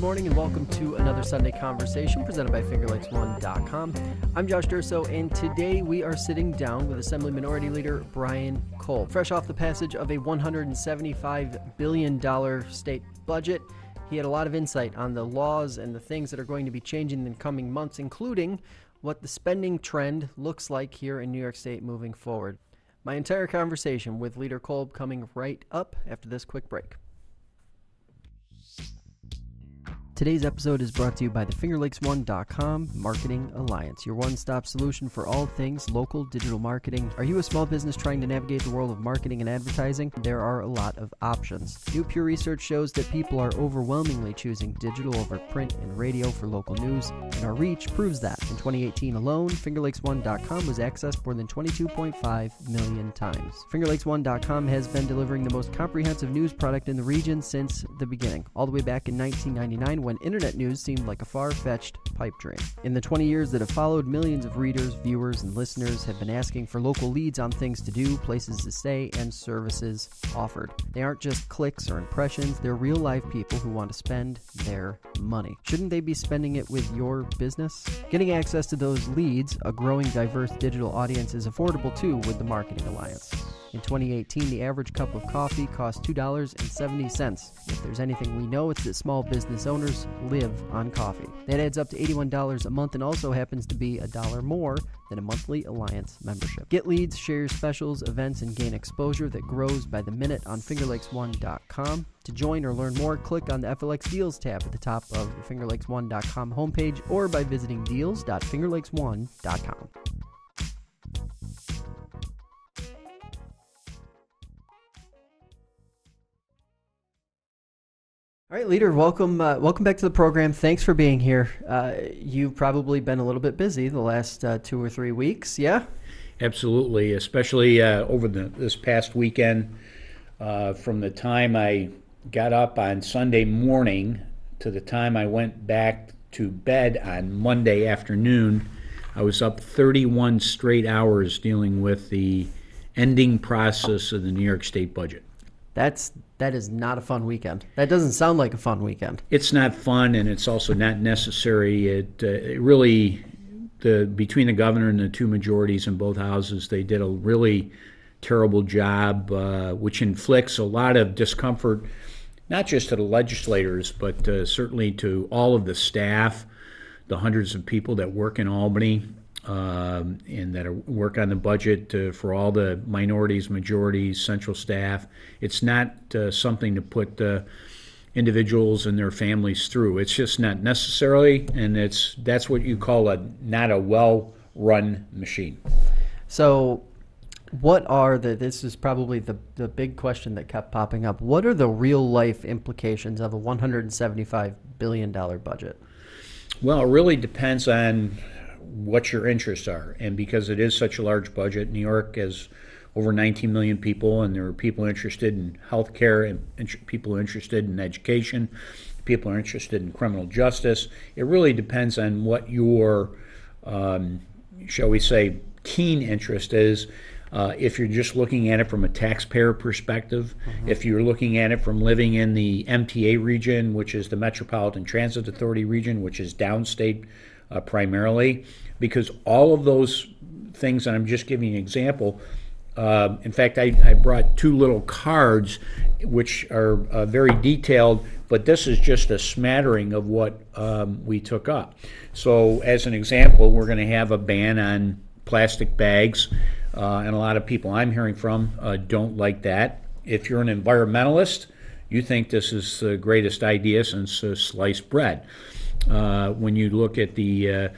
morning and welcome to another Sunday Conversation presented by FingerLakes1.com. I'm Josh Durso, and today we are sitting down with Assembly Minority Leader Brian Kolb. Fresh off the passage of a $175 billion state budget, he had a lot of insight on the laws and the things that are going to be changing in the coming months, including what the spending trend looks like here in New York State moving forward. My entire conversation with Leader Kolb coming right up after this quick break. Today's episode is brought to you by the FingerLakes1.com Marketing Alliance, your one-stop solution for all things local digital marketing. Are you a small business trying to navigate the world of marketing and advertising? There are a lot of options. New Pew Research shows that people are overwhelmingly choosing digital over print and radio for local news, and our reach proves that. In 2018 alone, FingerLakes1.com was accessed more than 22.5 million times. FingerLakes1.com has been delivering the most comprehensive news product in the region since the beginning, all the way back in 1999 when internet news seemed like a far-fetched pipe dream. In the 20 years that have followed, millions of readers, viewers, and listeners have been asking for local leads on things to do, places to stay, and services offered. They aren't just clicks or impressions, they're real-life people who want to spend their money. Shouldn't they be spending it with your business? Getting access to those leads, a growing diverse digital audience, is affordable too with the Marketing Alliance. In 2018, the average cup of coffee cost $2.70. If there's anything we know, it's that small business owners live on coffee. That adds up to $81 a month and also happens to be $1 more than a monthly Alliance membership. Get leads, share specials, events, and gain exposure that grows by the minute on FingerLakes1.com. To join or learn more, click on the FLX Deals tab at the top of the FingerLakes1.com homepage or by visiting deals.fingerlakes1.com. All right, Leader, welcome back to the program. Thanks for being here. You've probably been a little bit busy the last 2 or 3 weeks, yeah? Absolutely, especially over this past weekend. From the time I got up on Sunday morning to the time I went back to bed on Monday afternoon, I was up 31 straight hours dealing with the ending process of the New York State budget. That is not a fun weekend. That doesn't sound like a fun weekend. It's not fun, and it's also not necessary. It really, between the governor and the two majorities in both houses, they did a really terrible job, which inflicts a lot of discomfort, not just to the legislators, but certainly to all of the staff, the hundreds of people that work in Albany, and that work on the budget for all the minorities, majorities, central staff. It's not something to put individuals and their families through. It's just not necessarily, and that's what you call not a well-run machine. So this is probably the big question that kept popping up. What are the real-life implications of a $175 billion budget? Well, it really depends on what your interests are. And because it is such a large budget, New York has over 19 million people, and there are people interested in health care, and people interested in education, people are interested in criminal justice. It really depends on what your, shall we say, keen interest is. If you're just looking at it from a taxpayer perspective, if you're looking at it from living in the MTA region, which is the Metropolitan Transit Authority region, which is downstate primarily, because all of those things, and I'm just giving you an example. In fact, I brought 2 little cards which are very detailed, but this is just a smattering of what we took up. So as an example, we're going to have a ban on plastic bags, and a lot of people I'm hearing from don't like that. If you're an environmentalist, you think this is the greatest idea since sliced bread. When you look at the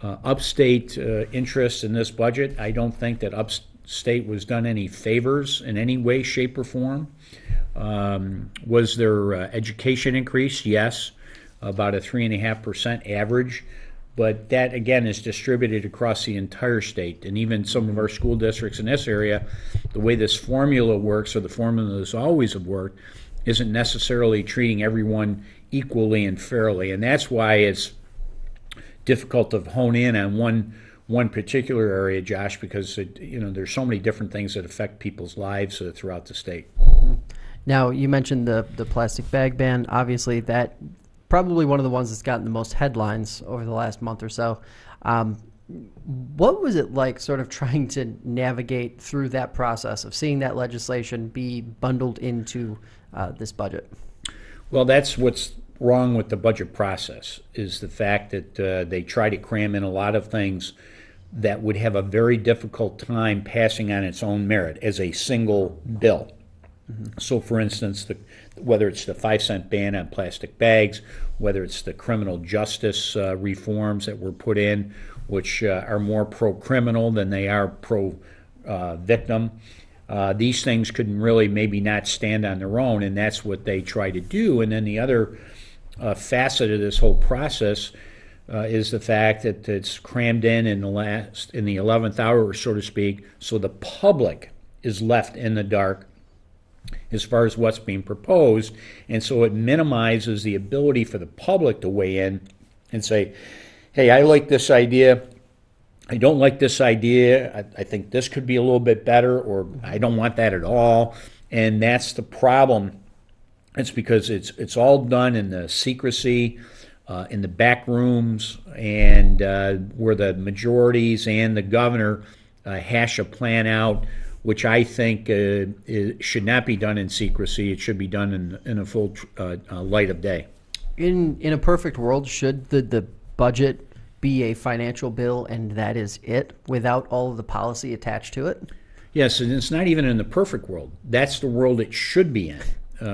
Upstate interest in this budget, I don't think that Upstate was done any favors in any way, shape, or form. Was there education increase? Yes, about a 3.5% average. But that, again, is distributed across the entire state. And even some of our school districts in this area, the way this formula works, or the formulas always have worked, isn't necessarily treating everyone equally and fairly. And that's why it's difficult to hone in on one particular area, Josh, because there's so many different things that affect people's lives throughout the state. Now, you mentioned the plastic bag ban. Obviously, that probably one of the ones that's gotten the most headlines over the last month or so. What was it like sort of trying to navigate through that process of seeing that legislation be bundled into this budget? Well, that's what's wrong with the budget process, is the fact that they try to cram in a lot of things that would have a very difficult time passing on its own merit as a single bill. Mm-hmm. So, for instance, whether it's the 5-cent ban on plastic bags, whether it's the criminal justice reforms that were put in, which are more pro-criminal than they are pro-victim. These things could really maybe not stand on their own, and that's what they try to do. And then the other facet of this whole process is the fact that it's crammed in the 11th hour, so to speak, so the public is left in the dark as far as what's being proposed, and so it minimizes the ability for the public to weigh in and say, hey, I like this idea, I don't like this idea, I think this could be a little bit better, or I don't want that at all. And that's the problem. It's because it's all done in the secrecy, in the back rooms, and where the majorities and the governor hash a plan out, which I think should not be done in secrecy. It should be done in a full light of day. In a perfect world, should the budget be a financial bill and that is it, without all of the policy attached to it? Yes, and it's not even in the perfect world. That's the world it should be in,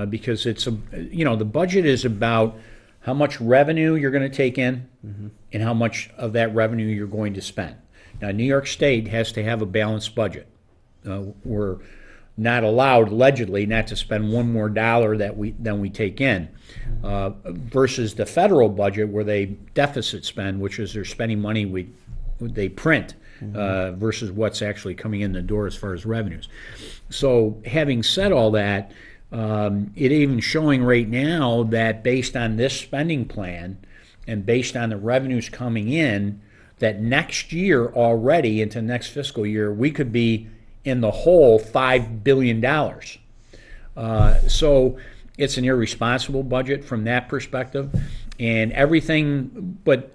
because the budget is about how much revenue you're going to take in, mm-hmm. and how much of that revenue you're going to spend. Now, New York State has to have a balanced budget. We're not allowed, allegedly, not to spend one more dollar than we take in, versus the federal budget where they deficit spend, which is they're spending money they print, mm-hmm. Versus what's actually coming in the door as far as revenues. So having said all that, it even showing right now that based on this spending plan and based on the revenues coming in, that next year already into next fiscal year, we could be in the whole $5 billion. So it's an irresponsible budget from that perspective, and everything, but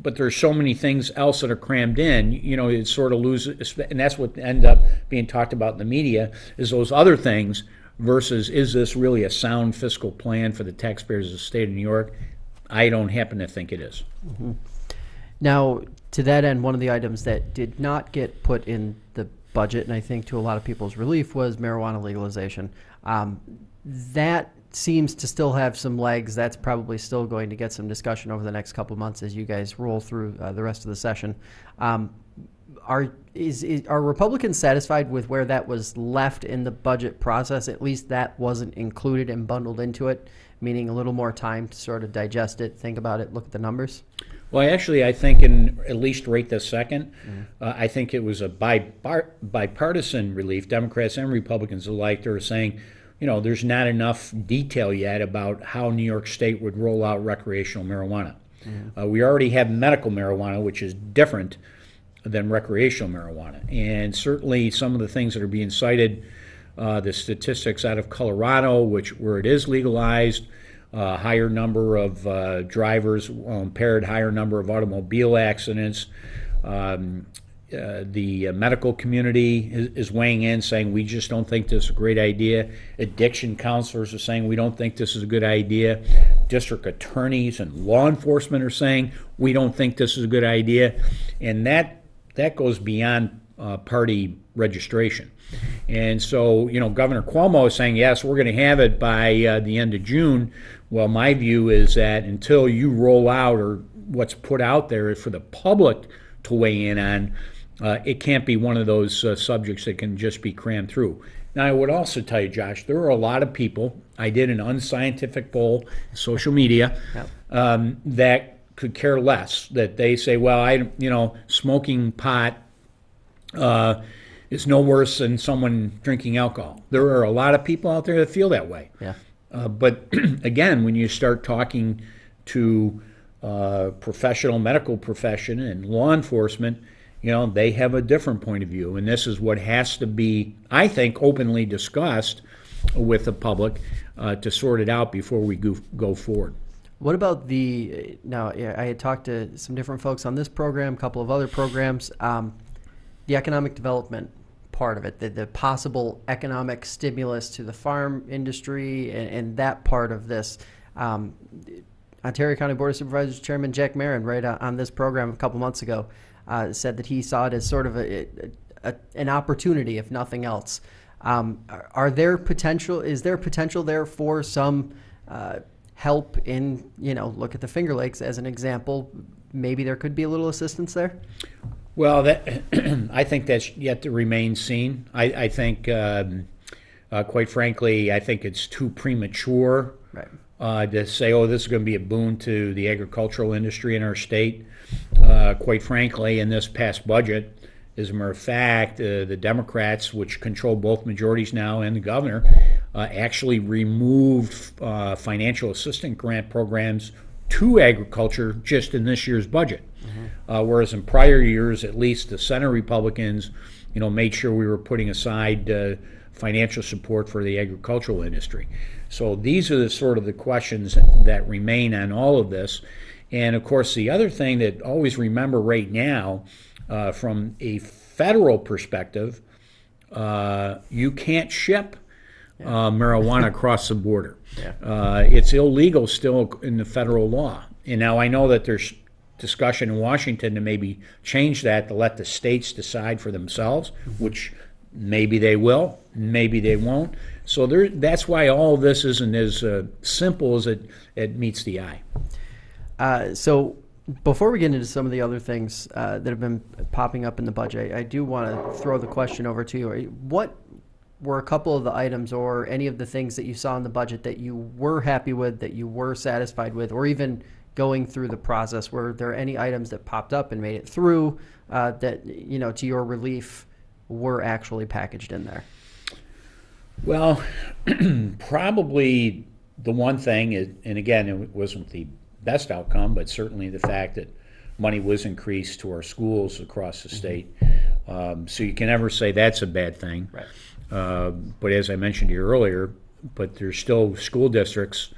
there's so many things else that are crammed in, it sort of loses, and that's what end up being talked about in the media, is those other things versus is this really a sound fiscal plan for the taxpayers of the state of New York? I don't happen to think it is. Mm-hmm. Now, to that end, one of the items that did not get put in the budget, and I think to a lot of people's relief, was marijuana legalization. That seems to still have some legs. That's probably still going to get some discussion over the next couple of months as you guys roll through the rest of the session. Are Republicans satisfied with where that was left in the budget process? At least that wasn't included and bundled into it, meaning a little more time to sort of digest it, think about it, look at the numbers? Well, actually, I think at least right this second, I think it was a bipartisan relief. Democrats and Republicans alike, they were saying, there's not enough detail yet about how New York State would roll out recreational marijuana. We already have medical marijuana, which is different than recreational marijuana. And certainly some of the things that are being cited, the statistics out of Colorado, where it is legalized, higher number of drivers impaired, higher number of automobile accidents. The medical community is weighing in, saying we just don't think this is a great idea. Addiction counselors are saying we don't think this is a good idea. District attorneys and law enforcement are saying we don't think this is a good idea. And that goes beyond party registration. And so, Governor Cuomo is saying, yes, we're going to have it by the end of June. Well, my view is that until you roll out, or what's put out there for the public to weigh in on, it can't be one of those subjects that can just be crammed through. Now, I would also tell you, Josh, there are a lot of people, I did an unscientific poll, social media, that could care less, that they say, well, smoking pot is no worse than someone drinking alcohol. There are a lot of people out there that feel that way. Yeah. But again, when you start talking to professional medical profession and law enforcement, they have a different point of view. And this is what has to be, I think, openly discussed with the public to sort it out before we go forward. What about now, I had talked to some different folks on this program, a couple of other programs, the economic development part of it, the possible economic stimulus to the farm industry and that part of this. Ontario County Board of Supervisors Chairman Jack Marin, right on this program a couple months ago, said that he saw it as sort of an opportunity, if nothing else. Is there potential there for some help in, look at the Finger Lakes as an example? Maybe there could be a little assistance there? Well, I think that's yet to remain seen. I think, quite frankly, I think it's too premature to say, oh, this is going to be a boon to the agricultural industry in our state. Quite frankly, in this past budget, as a matter of fact, the Democrats, which control both majorities now, and the governor, actually removed financial assistance grant programs to agriculture just in this year's budget. Whereas in prior years, at least the Senate Republicans, made sure we were putting aside financial support for the agricultural industry. So these are the sort of the questions that remain on all of this. And of course, the other thing that always remember right now, from a federal perspective, you can't ship marijuana across the border. It's illegal still in the federal law. And now I know that there's discussion in Washington to maybe change that to let the states decide for themselves, which maybe they will, maybe they won't. So that's why all of this isn't as simple as it meets the eye. So before we get into some of the other things that have been popping up in the budget, I do want to throw the question over to you. What were a couple of the items or any of the things that you saw in the budget that you were happy with, that you were satisfied with, or even going through the process? Were there any items that popped up and made it through that, to your relief, were actually packaged in there? Well, probably the one thing is, and again, it wasn't the best outcome, but certainly the fact that money was increased to our schools across the state. So you can never say that's a bad thing. Right. But as I mentioned to you earlier, but there's still school districts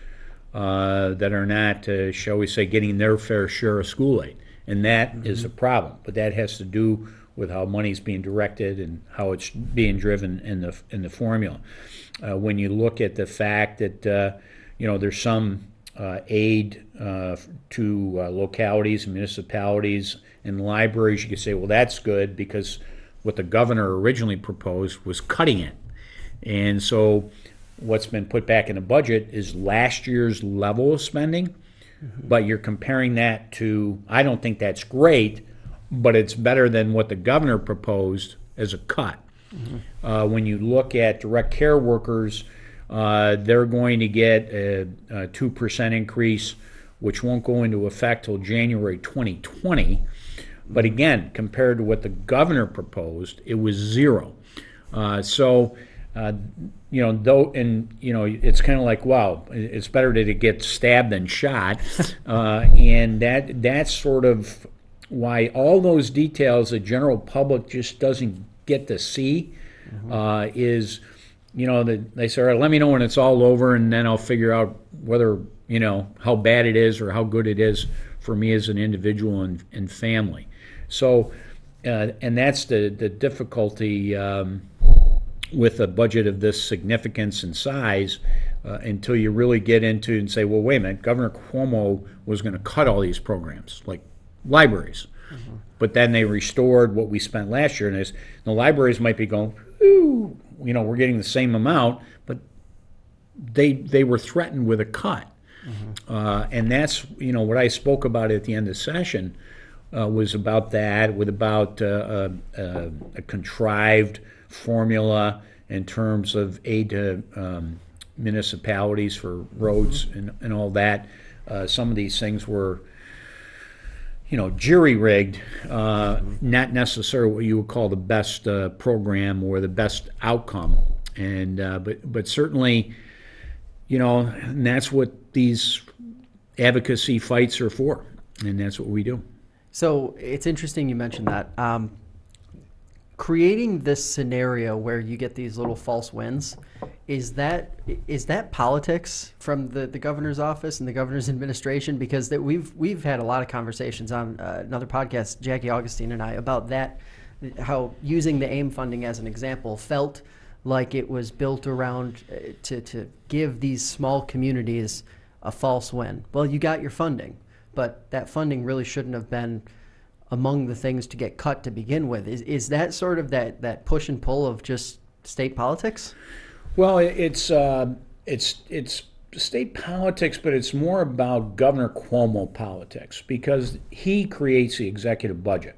that are not, shall we say, getting their fair share of school aid. And that is a problem. But that has to do with how money's being directed and how it's being driven in the formula. When you look at the fact that, there's some aid to localities, municipalities, and libraries, you could say, well, that's good because what the governor originally proposed was cutting it. And so what's been put back in the budget is last year's level of spending, but you're comparing that to, I don't think that's great, but it's better than what the governor proposed as a cut. When you look at direct care workers, they're going to get a 2% increase, which won't go into effect till January 2020. But again, compared to what the governor proposed, it was zero. It's kind of like, wow, it's better that it gets stabbed than shot. And that's sort of why all those details the general public just doesn't get to see is, they say, all right, let me know when it's all over, and then I'll figure out whether, how bad it is or how good it is for me as an individual and family. So, and that's the difficulty with a budget of this significance and size until you really get into and say, well, wait a minute, Governor Cuomo was going to cut all these programs, like libraries. But then they restored what we spent last year, and the libraries might be going, ooh, we're getting the same amount, but they were threatened with a cut. And that's, what I spoke about at the end of the session was about that, about a contrived formula in terms of aid to municipalities for roads and all that. Some of these things were, jury-rigged, not necessarily what you would call the best program or the best outcome. And but certainly, and that's what these advocacy fights are for, and that's what we do. So it's interesting you mentioned that. creating this scenario where you get these little false wins, is that politics from the governor's office and the governor's administration? Because we've had a lot of conversations on another podcast, Jackie Augustine and I, about that, how using the AIM funding as an example felt like it was built around to give these small communities a false win. Well, you got your funding, but that funding really shouldn't have been among the things to get cut to begin with. Is that sort of that push and pull of just state politics? Well, it's state politics, but it's more about Governor Cuomo politics, because he creates the executive budget.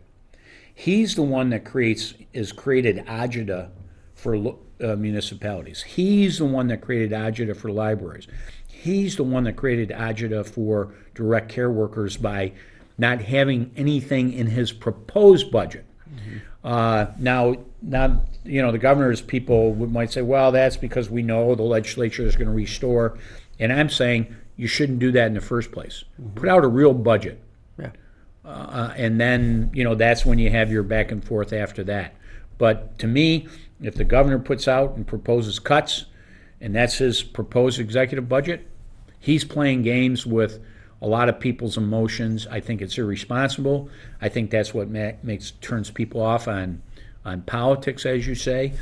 He's the one that created agita for municipalities. He's the one that created agita for libraries. He's the one that created agita for direct care workers by not having anything in his proposed budget. Now, the governor's people might say, well, that's because we know the legislature is going to restore. And I'm saying you shouldn't do that in the first place. Put out a real budget. Yeah. And then, that's when you have your back and forth after that. But to me, if the governor puts out and proposes cuts, and that's his proposed executive budget, he's playing games with a lot of people's emotions. I think it's irresponsible. I think that's what turns people off on politics, as you say.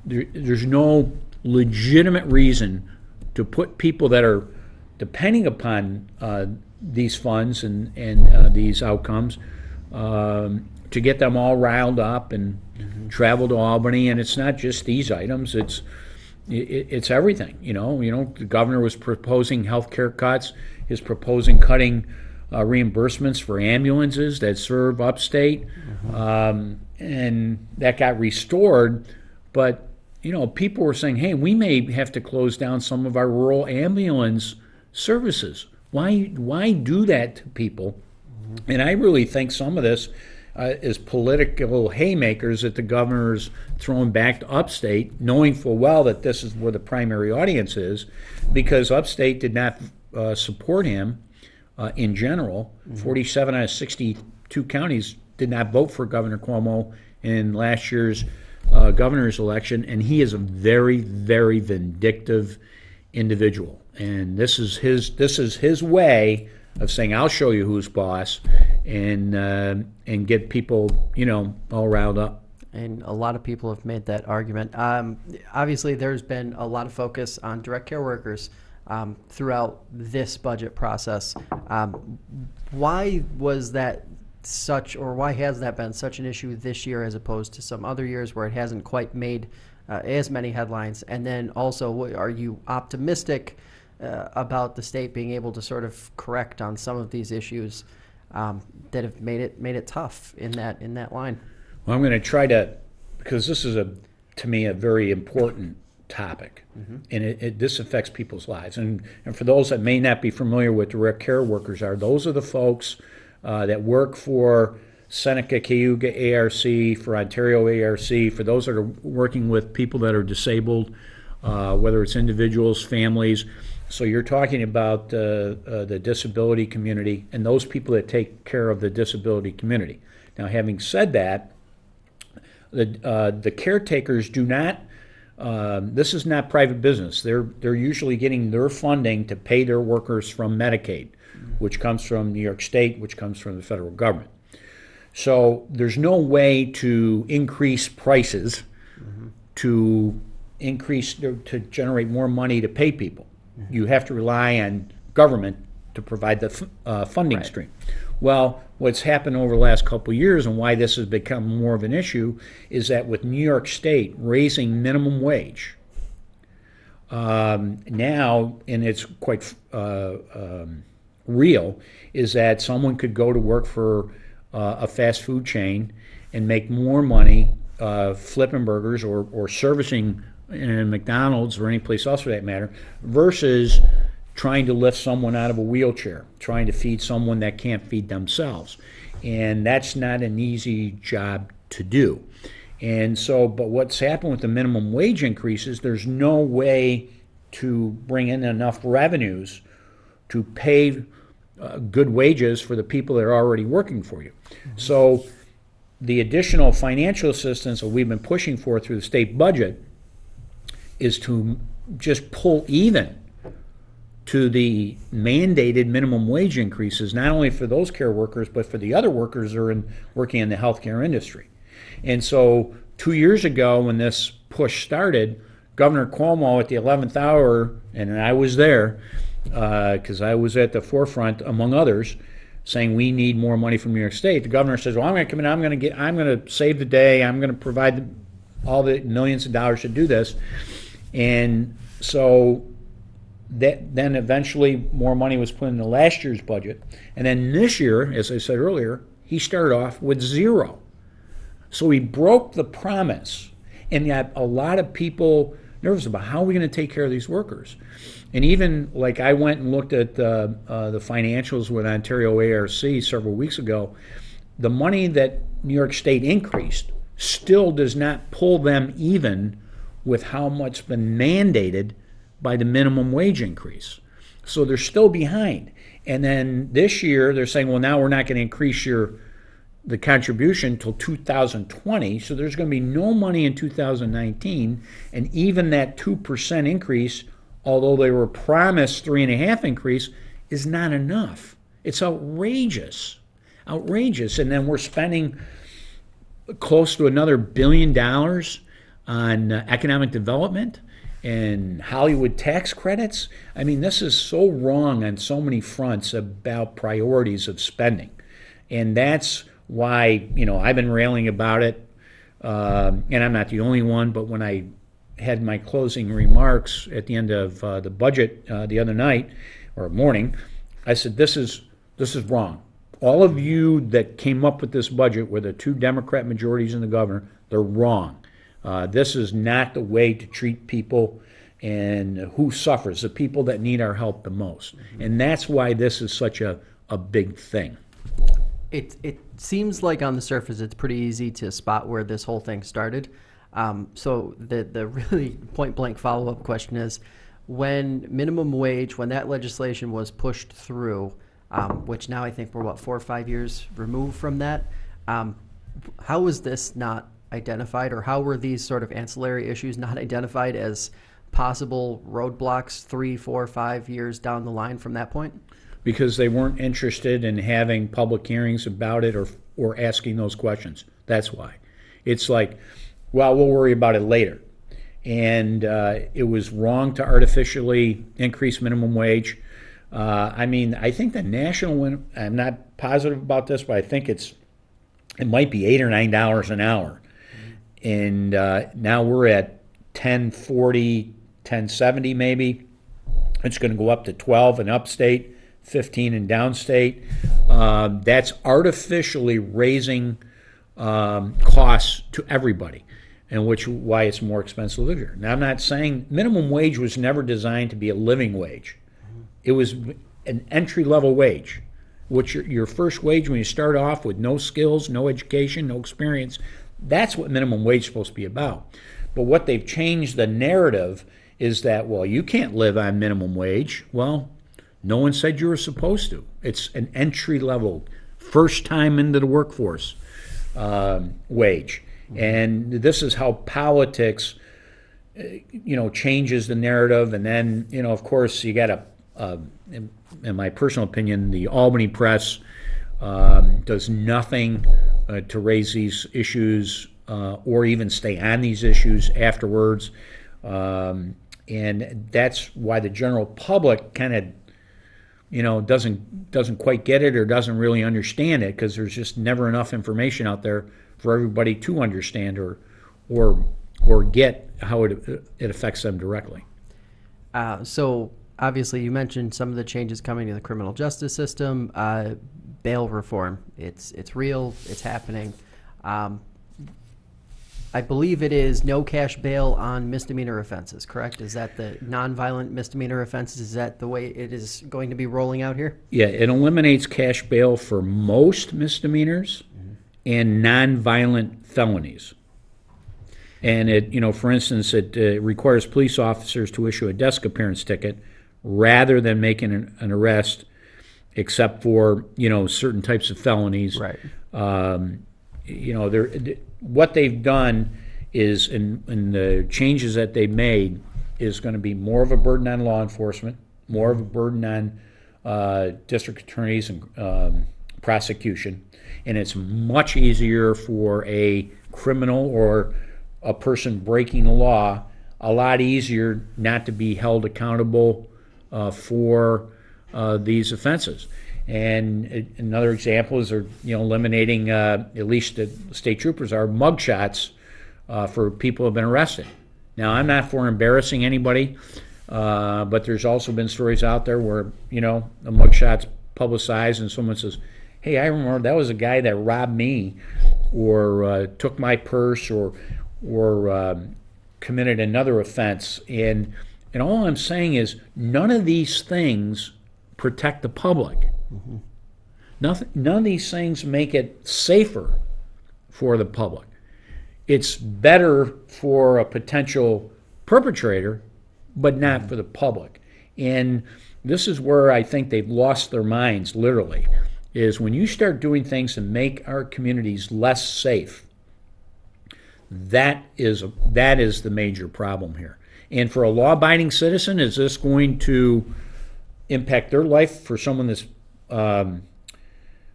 There's no legitimate reason to put people that are depending upon these funds and these outcomes to get them all riled up and travel to Albany. And it's not just these items. It's everything. The governor was proposing health care cuts. Is proposing cutting reimbursements for ambulances that serve Upstate, and that got restored. But people were saying, "Hey, we may have to close down some of our rural ambulance services. Why do that to people?" And I really think some of this is political haymakers that the governor's throwing back to Upstate, knowing full well that this is where the primary audience is, because Upstate did not support him in general. 47 out of 62 counties did not vote for Governor Cuomo in last year's governor's election, and he is a very, very vindictive individual. And this is his way of saying, "I'll show you who's boss," and get people all riled up. And a lot of people have made that argument. Obviously, there's been a lot of focus on direct care workers throughout this budget process. Why was that why has that been such an issue this year as opposed to some other years where it hasn't quite made as many headlines? And then also, are you optimistic about the state being able to sort of correct on some of these issues that have made it tough in that line? Well, I'm going to try to, because this is to me a very important topic, and this affects people's lives. And for those that may not be familiar with direct care workers, those are the folks that work for Seneca Cayuga ARC, for Ontario ARC, for those that are working with people that are disabled, whether it's individuals, families. So you're talking about the disability community and those people that take care of the disability community. Now, having said that, the caretakers do not. This is not private business. They're usually getting their funding to pay their workers from Medicaid, which comes from New York State, which comes from the federal government. So there's no way to increase prices to generate more money to pay people. You have to rely on government to provide the funding stream. Well, what's happened over the last couple of years and why this has become more of an issue is that with New York State raising minimum wage now, and it's quite real, is that someone could go to work for a fast food chain and make more money flipping burgers or servicing in McDonald's or any place else for that matter, versus trying to lift someone out of a wheelchair, trying to feed someone that can't feed themselves. And that's not an easy job to do. And so, but what's happened with the minimum wage increases, there's no way to bring in enough revenues to pay good wages for the people that are already working for you. So the additional financial assistance that we've been pushing for through the state budget is to just pull even to the mandated minimum wage increases, not only for those care workers, but for the other workers who are working in the healthcare industry. And so 2 years ago when this push started, Governor Cuomo at the 11th hour, and I was there because I was at the forefront, among others, saying we need more money from New York State. The governor says, well, I'm going to come in, I'm going to save the day, I'm going to provide all the millions of dollars to do this. And so then eventually more money was put into last year's budget. And then this year, as I said earlier, he started off with zero. So he broke the promise. And yet a lot of people nervous about how are we going to take care of these workers. And even like I went and looked at the financials with Ontario ARC several weeks ago, the money that New York State increased still does not pull them even with how much has been mandated by the minimum wage increase. So they're still behind. And then this year they're saying, well, now we're not going to increase the contribution till 2020, so there's going to be no money in 2019, and even that 2% increase, although they were promised 3.5% increase, is not enough. It's outrageous. And then we're spending close to another $1 billion on economic development and Hollywood tax credits. I mean, this is so wrong on so many fronts about priorities of spending. And that's why, I've been railing about it, and I'm not the only one, but when I had my closing remarks at the end of the budget the other night or morning, I said, this is wrong. All of you that came up with this budget with the 2 Democrat majorities in the governor, they're wrong. This is not the way to treat people and who suffers, the people that need our help the most. And that's why this is such a big thing. It seems like on the surface it's pretty easy to spot where this whole thing started. So the really point-blank follow-up question is, when minimum wage, when that legislation was pushed through, which now I think we're, 4 or 5 years removed from that, how was this not identified, or how were these sort of ancillary issues not identified as possible roadblocks 3, 4, 5 years down the line from that point? Because they weren't interested in having public hearings about it or asking those questions. That's why. It's like, well, we'll worry about it later. And it was wrong to artificially increase minimum wage. I think the national, I'm not positive about this, but I think it might be $8 or $9 an hour. And now we're at $10.40, $10.70 maybe. It's going to go up to $12 in Upstate, $15 in Downstate. That's artificially raising costs to everybody, and why it's more expensive to live here. Now, I'm not saying minimum wage was never designed to be a living wage. It was an entry-level wage, which your first wage when you start off with no skills, no education, no experience. That's what minimum wage is supposed to be about. But what they've changed the narrative is that, well, you can't live on minimum wage. Well, no one said you were supposed to. It's an entry-level, first time into the workforce wage. And this is how politics, changes the narrative. And then, of course, you got in my personal opinion, the Albany press does nothing to raise these issues or even stay on these issues afterwards. And that's why the general public kind of doesn't quite get it or doesn't really understand it, because there's just never enough information out there for everybody to understand or get how it affects them directly. So obviously you mentioned some of the changes coming to the criminal justice system, bail reform. It's real, it's happening. I believe it is no cash bail on misdemeanor offenses, correct? Is that the nonviolent misdemeanor offenses? Is that the way it is going to be rolling out here? Yeah, it eliminates cash bail for most misdemeanors and nonviolent felonies. And it, for instance, it requires police officers to issue a desk appearance ticket rather than making an arrest, except for certain types of felonies. Right. what they've done is, in the changes that they made, is going to be more of a burden on law enforcement, more of a burden on district attorneys and prosecution, and it's much easier for a criminal or a person breaking the law, a lot easier not to be held accountable for these offenses. And another example is they're eliminating, at least the state troopers are, mugshots for people who have been arrested. Now, I'm not for embarrassing anybody, but there's also been stories out there where a mugshot's publicized and someone says, "Hey, I remember that was a guy that robbed me, or took my purse, or committed another offense." And all I'm saying is none of these things protect the public. None of these things make it safer for the public. It's better for a potential perpetrator, but not for the public. And this is where I think they've lost their minds, literally, is when you start doing things to make our communities less safe. That is the major problem here. And for a law-abiding citizen, is this going to impact their life for someone that's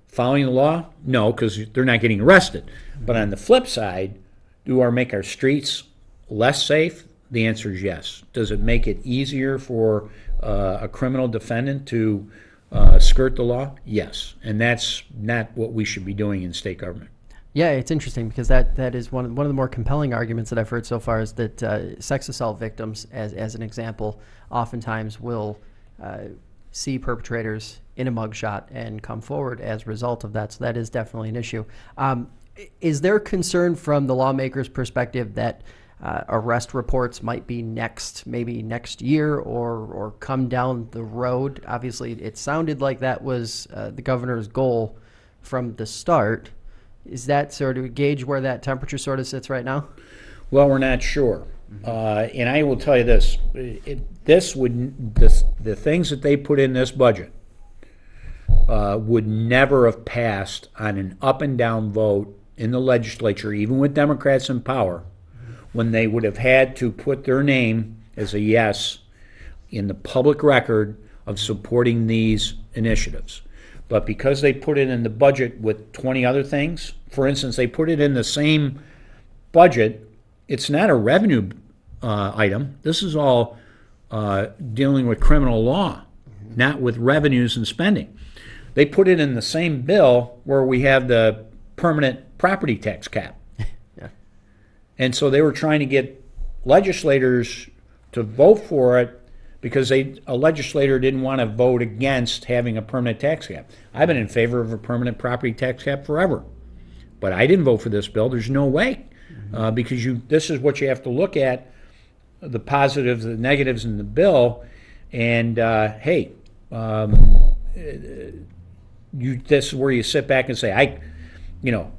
following the law? No, because they're not getting arrested. But on the flip side, do our make our streets less safe? The answer is yes. Does it make it easier for a criminal defendant to skirt the law? Yes. And that's not what we should be doing in state government. Yeah, it's interesting because that is one of the more compelling arguments that I've heard so far, is that sex assault victims, as an example, oftentimes will see perpetrators in a mugshot and come forward as a result of that. So that is definitely an issue. Is there concern from the lawmakers' perspective that arrest reports might be maybe next year or come down the road? Obviously, it sounded like that was the governor's goal from the start. Is that sort of gauge where that temperature sort of sits right now? Well, we're not sure. And I will tell you this. The things that they put in this budget would never have passed on an up and down vote in the legislature, even with Democrats in power, when they would have had to put their name as a yes in the public record of supporting these initiatives. But because they put it in the budget with 20 other things, for instance, they put it in the same budget, it's not a revenue item. This is all dealing with criminal law, not with revenues and spending. They put it in the same bill where we have the permanent property tax cap. Yeah. And so they were trying to get legislators to vote for it because a legislator didn't want to vote against having a permanent tax cap. I've been in favor of a permanent property tax cap forever. But I didn't vote for this bill. There's no way. Because this is what you have to look at, the positives, the negatives in the bill. And, this is where you sit back and say,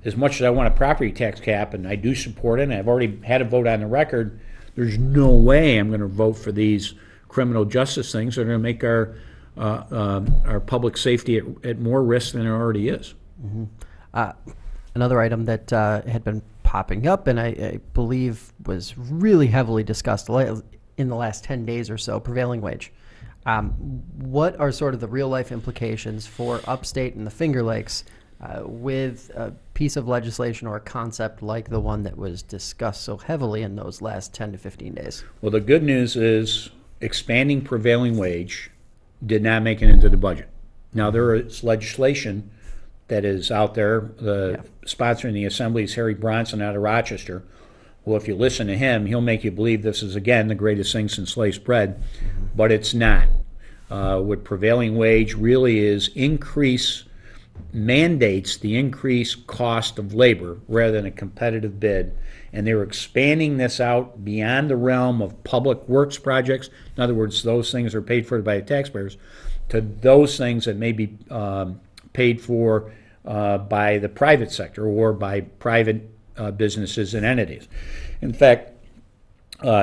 as much as I want a property tax cap, and I do support it, and I've already had a vote on the record, there's no way I'm going to vote for these criminal justice things that are going to make our public safety at more risk than it already is. Another item that had been popping up and I believe was really heavily discussed in the last 10 days or so, prevailing wage. What are sort of the real-life implications for Upstate and the Finger Lakes with a piece of legislation or a concept like the one that was discussed so heavily in those last 10 to 15 days? Well, the good news is expanding prevailing wage did not make it into the budget. Now, there is legislation that is out there. The sponsor in the Assembly is Harry Bronson out of Rochester. Well, if you listen to him, he'll make you believe this is, again, the greatest thing since sliced bread, but it's not. What prevailing wage really is mandates the increased cost of labor rather than a competitive bid, and they're expanding this out beyond the realm of public works projects. In other words, those things are paid for by the taxpayers, to those things that may be paid for by the private sector or by private businesses and entities. In fact,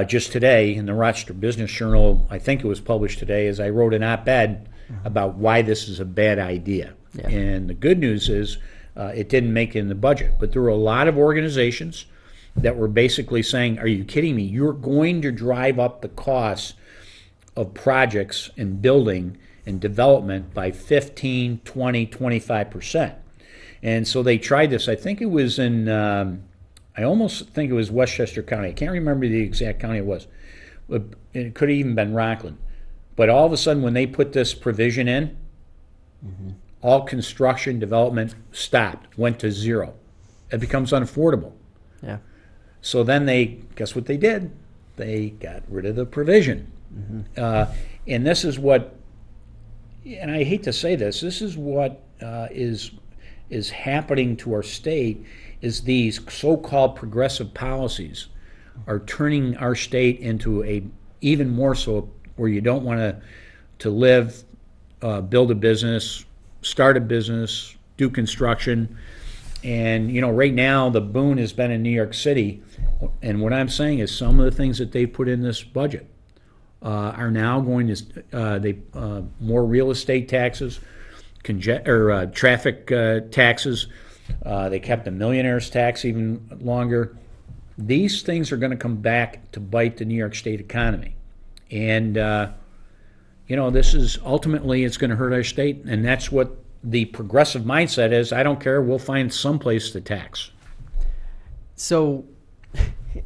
just today in the Rochester Business Journal, I think it was published today, as I wrote an op-ed about why this is a bad idea. Yeah. And the good news is it didn't make it in the budget. But there were a lot of organizations that were basically saying, are you kidding me? You're going to drive up the costs of projects and building and development by 15, 20, 25%. And so they tried this. I think it was in, I almost think it was Westchester County. I can't remember the exact county it was. It could have even been Rockland. But all of a sudden, when they put this provision in, all construction development stopped, went to zero. It becomes unaffordable. Yeah. So then guess what they did? They got rid of the provision. And this is what, and I hate to say this is what is happening to our state, is these so-called progressive policies are turning our state into a even more so where you don't want to live, build a business, start a business, do construction. And, right now the boom has been in New York City. And what I'm saying is some of the things that they put in this budget are now going to, more real estate taxes, traffic taxes. They kept the millionaire's tax even longer. These things are going to come back to bite the New York State economy. And, this is ultimately it's going to hurt our state. And that's what the progressive mindset is. I don't care. We'll find some place to tax. So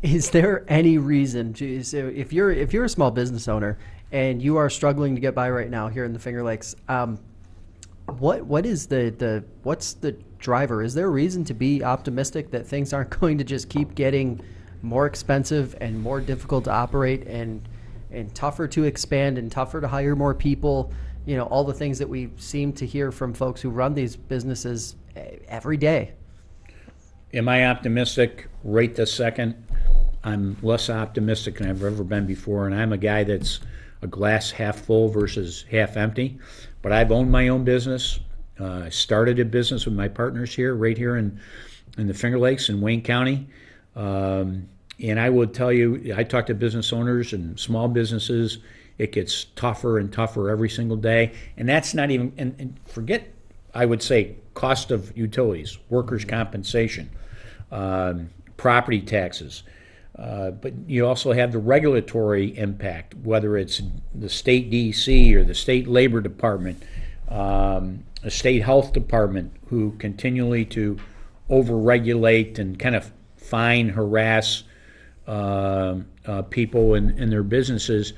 is there any reason, so if you're a small business owner and you are struggling to get by right now here in the Finger Lakes, what is what's the driver? Is there a reason to be optimistic that things aren't going to just keep getting more expensive and more difficult to operate and tougher to expand and tougher to hire more people? All the things that we seem to hear from folks who run these businesses every day. Am I optimistic right this second? I'm less optimistic than I've ever been before, and I'm a guy that's a glass half full versus half empty. But I've owned my own business. I started a business with my partners right here in the Finger Lakes in Wayne County. And I would tell you, I talk to business owners and small businesses. It gets tougher and tougher every single day. And that's not even, and forget, I would say, cost of utilities, workers' compensation, property taxes. But you also have the regulatory impact, whether it's the state DEC or the state labor department, the state health department, who continually to overregulate and kind of fine, harass people in their businesses.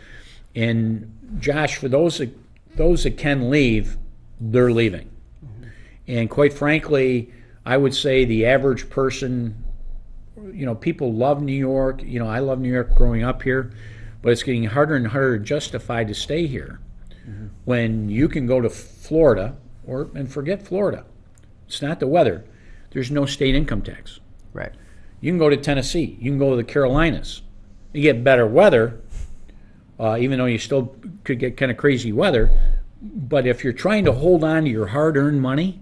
And Josh, for those that can leave, they're leaving. And quite frankly, I would say the average person, people love New York. I love New York growing up here, but it's getting harder and harder to justify to stay here when you can go to Florida and forget Florida. It's not the weather. There's no state income tax. Right. You can go to Tennessee. You can go to the Carolinas. You get better weather, even though you still could get kind of crazy weather. But if you're trying to hold on to your hard-earned money,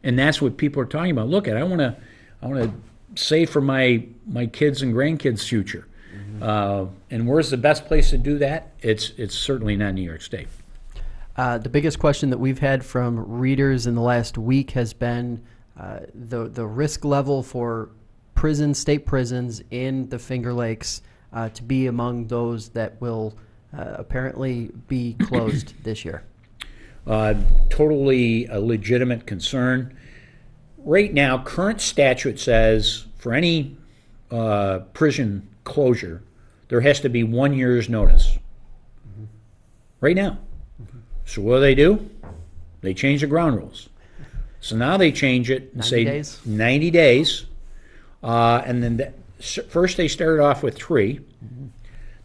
and that's what people are talking about. Look, I want to save for my kids' and grandkids' future. And where's the best place to do that? It's certainly not New York State. The biggest question that we've had from readers in the last week has been the risk level for state prisons in the Finger Lakes to be among those that will apparently be closed this year. Totally a legitimate concern. Right now, current statute says for any prison closure, there has to be 1 year's notice. Right now. So what do? They change the ground rules. So now they change it and say 90 days. And then first they started off with 3.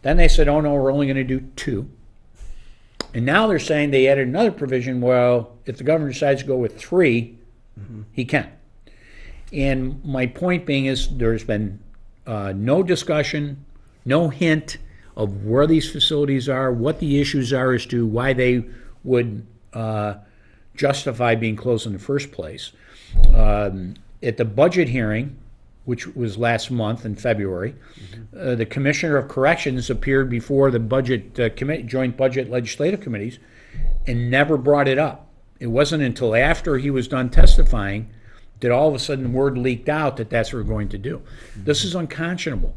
Then they said, oh no, we're only going to do 2. And now they're saying they added another provision, well, if the governor decides to go with 3, he can. And my point being is there's been no discussion, no hint of where these facilities are, what the issues are as to why they would justify being closed in the first place. At the budget hearing, which was last month in February, the Commissioner of Corrections appeared before the joint budget legislative committees and never brought it up. It wasn't until after he was done testifying did all of a sudden word leaked out that that's what we're going to do. This is unconscionable.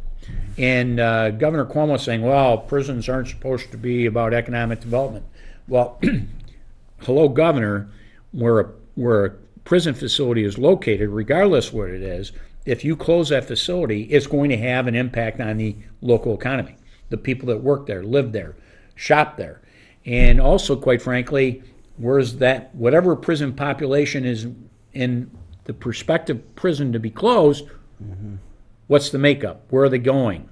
And Governor Cuomo saying, well, prisons aren't supposed to be about economic development. Well, hello, Governor, where a prison facility is located, regardless of what it is, if you close that facility, it's going to have an impact on the local economy, the people that work there, live there, shop there. And also, quite frankly, where's that, whatever prison population is in the prospective prison to be closed, what's the makeup? Where are they going?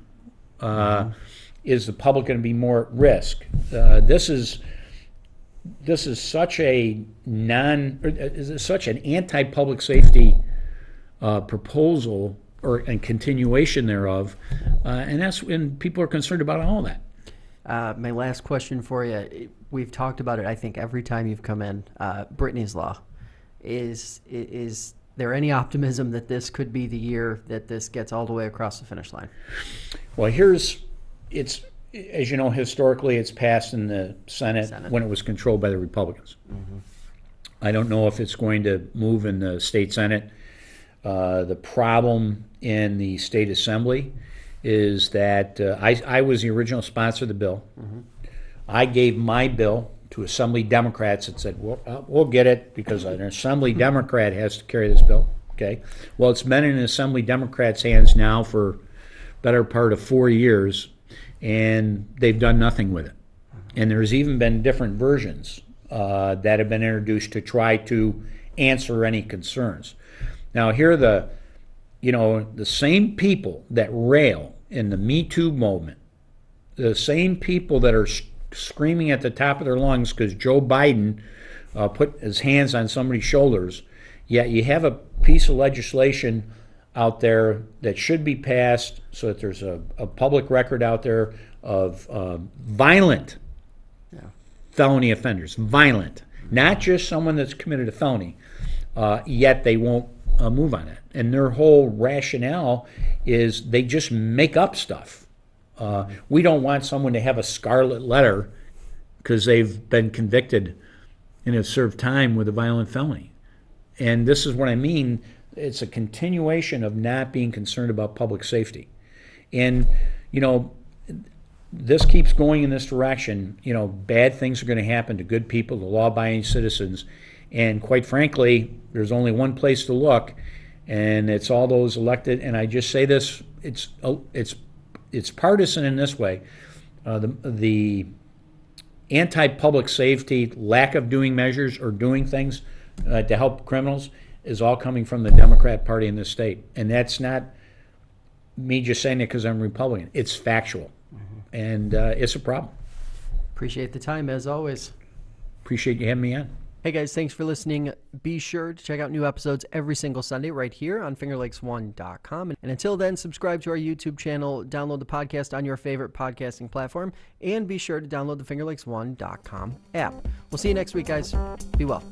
Is the public going to be more at risk? This is such a such an anti-public safety proposal and continuation thereof, and that's when people are concerned about all that. My last question for you, we've talked about it, I think, every time you've come in, Brittany's Law. Is there any optimism that this could be the year that this gets all the way across the finish line? Well, it's as you know, historically it's passed in the Senate when it was controlled by the Republicans. I don't know if it's going to move in the state Senate. The problem in the state assembly is that I was the original sponsor of the bill. I gave my bill to Assembly Democrats that said, well, we'll get it because an Assembly Democrat has to carry this bill. Okay. Well, it's been in Assembly Democrats' hands now for better part of 4 years, and they've done nothing with it. And there's even been different versions that have been introduced to try to answer any concerns. Now, here are the same people that rail in the Me Too movement, the same people that are screaming at the top of their lungs because Joe Biden put his hands on somebody's shoulders, yet you have a piece of legislation out there that should be passed so that there's a public record out there of violent felony offenders, violent, not just someone that's committed a felony, yet they won't move on it. And their whole rationale is they just make up stuff. We don't want someone to have a scarlet letter because they've been convicted and have served time with a violent felony. And this is what I mean. It's a continuation of not being concerned about public safety. And, this keeps going in this direction. Bad things are going to happen to good people, to law-abiding citizens. And quite frankly, there's only one place to look, and it's all those elected. And I just say this, it's partisan in this way. The anti-public safety, lack of doing measures or doing things to help criminals is all coming from the Democrat Party in this state. And that's not me just saying it because I'm Republican. It's factual. And it's a problem. Appreciate the time, as always. Appreciate you having me on. Hey guys, thanks for listening. Be sure to check out new episodes every single Sunday right here on fingerlakes1.com. And until then, subscribe to our YouTube channel, download the podcast on your favorite podcasting platform, and be sure to download the fingerlakes1.com app. We'll see you next week, guys. Be well.